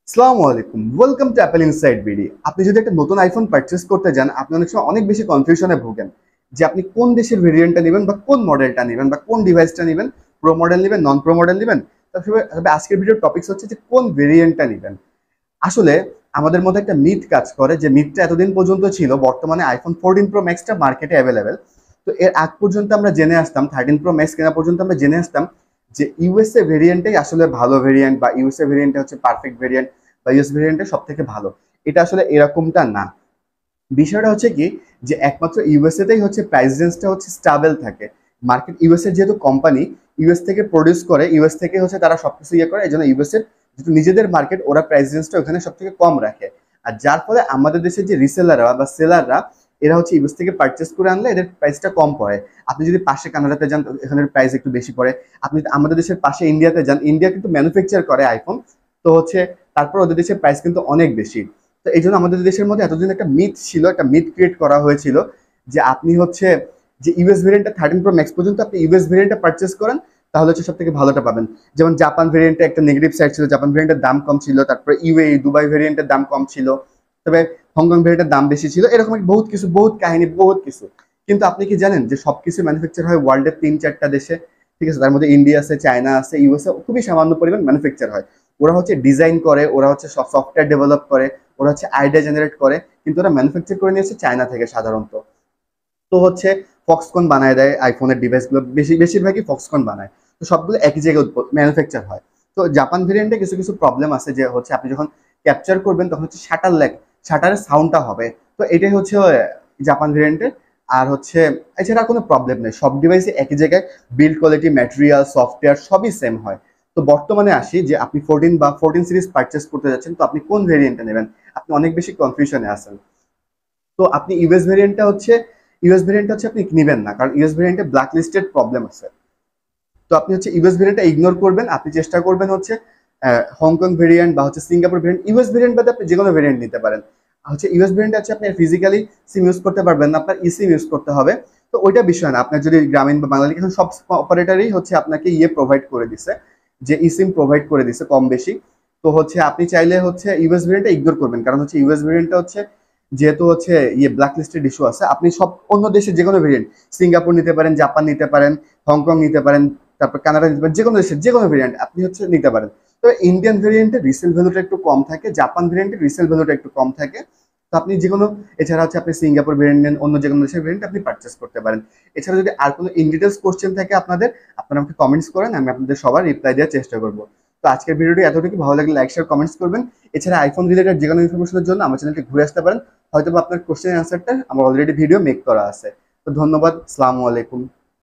আসসালামু আলাইকুম, welcome to Apple inside BD. আপনি যদি একটা নতুন আইফোন পারচেস করতে যান, আপনি অনেক সময় অনেক বেশি কনফিউশনে ভোগেন যে আপনি কোন দেশের ভেরিয়েন্টটা নেবেন বা কোন মডেলটা নেবেন বা কোন ডিভাইসটা নেবেন, প্রো মডেল নেবেন, নন প্রো মডেল নেবেন। তবে আজকের ভিডিওর টপিকস হচ্ছে যে কোন ভেরিয়েন্টটা নেবেন। আসলে আমাদের মধ্যে একটা মিথ কাজ করে, যে মিথটা এতদিন পর্যন্ত ছিল। বর্তমানে আইফোন 14 প্রো ম্যাক্সটা মার্কেটে অ্যাভেলেবেল। তো এর আগ পর্যন্ত আমরা জেনে আসতাম, 13 প্রো ম্যাক্স কেনা পর্যন্ত আমরা জেনে আসতাম যে ইউএসএ ভেরিয়েন্টটাই আসলে ভালো ভেরিয়েন্ট, বা ইউএসএ ভেরিয়েন্টটা হচ্ছে পারফেক্ট ভেরিয়েন্ট, বা ইউএস ভেরিয়েন্টটা সব থেকে ভালো। এটা আসলে এরকমটা না। বিষয়টা হচ্ছে কি, যে একমাত্র ইউএসএ তেই হচ্ছে প্রাইস রেঞ্জটা হচ্ছে স্টাবেল থাকে। মার্কেট ইউএসএ যেহেতু কোম্পানি ইউএস থেকে প্রডিউস করে, ইউএস থেকে হচ্ছে তারা সবকিছু ইয়ে করে, এই জন্য ইউএসএ যেহেতু নিজেদের মার্কেট, ওরা প্রাইস রেঞ্জটা ওখানে সব থেকে কম রাখে। আর যার ফলে আমাদের দেশের যে রিসেলাররা বা সেলাররা, এরা হচ্ছে ইউএস থেকে পারচেস করে আনলে এদের প্রাইসটা কম পড়ে। আপনি যদি পাশে কানাডাতে যান, এখানের প্রাইস একটু বেশি পড়ে। আপনি আমাদের দেশের পাশে ইন্ডিয়াতে যান, ইন্ডিয়া কিন্তু ম্যানুফ্যাকচার করে আইফোন। তো হচ্ছে তারপর ওদের দেশের প্রাইস কিন্তু অনেক বেশি। তো এই জন্য আমাদের দেশের মধ্যে এতদিন একটা মিথ ছিল, একটা মিথ ক্রিয়েট করা হয়েছিল যে আপনি হচ্ছে যে ইউএস ভেরিয়েন্টটা 13 প্রো ম্যাক্স পর্যন্ত আপনি ইউএস ভেরিয়েন্টটা পারচেস করেন, তাহলে হচ্ছে সব থেকে ভালোটা পাবেন। যেমন জাপান ভেরিয়েন্টে একটা নেগেটিভ সাইড ছিল, জাপান ভেরিয়েন্টের দাম কম ছিল। তারপরে ইউএই দুবাই ভেরিয়েন্টের দাম কম ছিল, তবে হংকং ভেরিয়েন্টের দাম বেশি ছিল। এরকম বহুত কিছু, বহুত কাহিনী, বহুত কিছু। কিন্তু আপনি কি জানেন যে সবকিছু ম্যানুফ্যাকচার হয় ওয়ার্ল্ডের 3-4টা দেশে? ঠিক আছে, তার মধ্যে ইন্ডিয়া আছে, চায়না আছে, ইউএসএ খুবই সামান্য পরিমাণ ম্যানুফ্যাকচার হয়। ওরা হচ্ছে ডিজাইন করে, ওরা হচ্ছে সফটওয়্যার ডেভেলপ করে, ওরা হচ্ছে আইডিয়া জেনারেট করে, কিন্তু ওরা ম্যানুফ্যাকচার করে নিয়েছে চায়না থেকে সাধারণত। তো হচ্ছে ফক্সকন বানায় দেয় আইফোনের ডিভাইসগুলো, বেশিরভাগই ফক্সকন বানায়। তো সবগুলো একই জায়গায় ম্যানুফ্যাকচার হয়। তো জাপান ভেরিয়েন্টে কিছু কিছু প্রবলেম আছে, যে হচ্ছে আপনি যখন ক্যাপচার করবেন তখন হচ্ছে শাটারের সাউন্ডটা হবে। তো এটাই হচ্ছে জাপান ভেরিয়েন্টের। আর হচ্ছে এছাড়া কোনো প্রবলেম নেই, সব ডিভাইসে একই জায়গায় বিল্ড কোয়ালিটি, ম্যাটেরিয়াল, সফটওয়্যার সবই সেম হয়। তো বর্তমানে আসি, যে আপনি 14 বা 14 সিরিজ পারচেস করতে যাচ্ছেন, তো আপনি কোন ভেরিয়েন্টটা নেবেন? আপনি অনেক বেশি কনফিউশনে আছেন। তো আপনি ইউএস ভেরিয়েন্টটা হচ্ছে আপনি নিবেন না, কারণ ইউএস ভেরিয়েন্টে ব্ল্যাক লিস্টেড প্রবলেম আছে। তো আপনি হচ্ছে ইউএস ভেরিয়েন্টটা ইগনোর করবেন, আপনি চেষ্টা করবেন হচ্ছে হংকং ভেরিয়েন্ট বা হচ্ছে সিঙ্গাপুর ভেরিয়েন্ট। ইউএস ভেরিয়েন্ট বাদে আপনি যে কোনো ভেরিয়েন্ট নিতে পারেন। হচ্ছে ইউএস ভেরিয়েন্ট আছে, আপনি ফিজিক্যালি সিম ইউজ করতে পারবেন না, আপনার ইসিম ইউজ করতে হবে। তো ওইটা বিষয় না, আপনার যদি গ্রামীণ বা বাঙালি, এখন সব অপারেটরই হচ্ছে আপনাকে প্রোভাইড করে দিছে, যে ইসিম প্রোভাইড করে দিছে কম বেশি। তো হচ্ছে আপনি চাইলে হচ্ছে ইউএস ভেরিয়েন্টটা ইগনোর করবেন, কারণ হচ্ছে ইউএস ভেরিয়েন্টটা হচ্ছে যেহেতু হচ্ছে ব্ল্যাক লিস্টেড ইস্যু আছে। আপনি সব অন্য দেশের যে কোনো ভেরিয়েন্ট, সিঙ্গাপুর নিতে পারেন, জাপান নিতে পারেন, হংকং নিতে পারেন, তারপর কানাডা নিতে পারেন, যে কোনো দেশের যে কোনো ভেরিয়েন্ট আপনি হচ্ছে নিতে পারেন। তবে ইন্ডিয়ান ভেরিয়েন্টের রিসেল ভ্যালুটা একটু কম থাকে, জাপান ভেরিয়েন্টের রিসেল ভ্যালুটা একটু কম থাকে। তো আপনি যে কোনো, এছাড়া হচ্ছে আপনি সিঙ্গাপুর ভেরিয়েন্ট নেন, অন্য যে কোনো দেশের ভেরিয়েন্ট আপনি পারচেস করতে পারেন। এছাড়া যদি আর কোনো ইন ডিটেলস কোশ্চেন থাকে আপনাদের, আপনারা আমাকে কমেন্টস করেন, আমি আপনাদের সবার রিপ্লাই দেওয়ার চেষ্টা করবো। তো আজকের ভিডিওটি এতটুকু, ভালো লাগলে লাইক শেয়ার কমেন্টস করবেন। এছাড়া আইফোন রিলেটেড যে কোনো ইনফরমেশনের জন্য আমার চ্যানেলটি ঘুরে আসতে পারেন। হয়তো আপনার কোশ্চেন অ্যান্সারটা আমার অলরেডি ভিডিও মেক করা আছে। তো ধন্যবাদ, আসসালামু আলাইকুম।